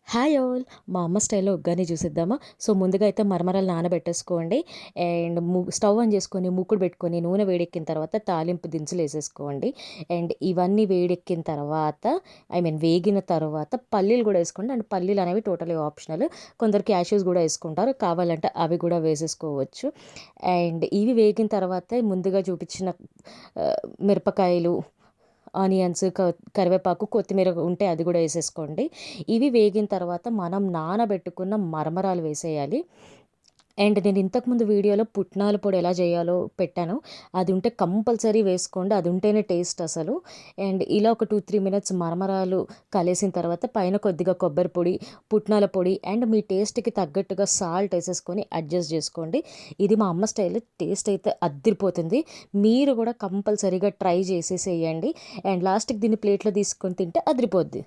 Hi all! మా అమ్మ స్టైల్‌లో ఉగ్గాని చూసేద్దామా? సో, ముందుగా అయితే మరమరాలు నానబెట్టేసుకోండి. అండ్ స్టవ్ ఆన్ చేసుకొని, మూకుడు పెట్టుకొని, నూనె వేడెక్కిన తర్వాత తాలింపు దినుసులేసేసుకోండి. అండ్ ఇవన్నీ వేడెక్కిన తర్వాత వేగిన తర్వాత పల్లీలు గూడా ఏసుకోండి. అండ్ పల్లీలనేవి టోటలీ ఆప్షనల్. కొందరు క్యాష్యూస్ గూడా ఏసుకుంటారు. కావాలంటే అవి గూడా వేసేసుకోవచ్చు. అండ్ ఇవి వేగిన తర్వాత ముందుగా చూపించిన మిరపకాయలు, ఆనియన్స్, కరివేపాకు, కొత్తిమీర ఉంటే అది కూడా ఏసేసుకోండి. ఇవి వేగిన తర్వాత మనం నానబెట్టుకున్న మరమరాలు వేసేయాలి. అండ్ నేను ఇంతకుముందు వీడియోలో పుట్నాల పొడి ఎలా చేయాలో పెట్టాను. అది ఉంటే కంపల్సరీ వేసుకోండి. అది ఉంటేనే టేస్ట్ అసలు. అండ్ ఇలా ఒక 2-3 మినిట్స్ మరమరాలు కలిసిన తర్వాత పైన కొద్దిగా కొబ్బరి పొడి, పుట్నాల పొడి అండ్ మీ టేస్ట్‌కి తగ్గట్టుగా సాల్ట్ ఏసేసుకొని అడ్జస్ట్ చేసుకోండి. ఇది మా అమ్మ స్టైల్. టేస్ట్ అయితే అద్దిరిపోతుంది. మీరు కూడా కంపల్సరీగా ట్రై చేసేసేయండి. అండ్ లాస్ట్‌కి దీన్ని ప్లేట్‌లో తీసుకొని తింటే అదిరిపోద్ది.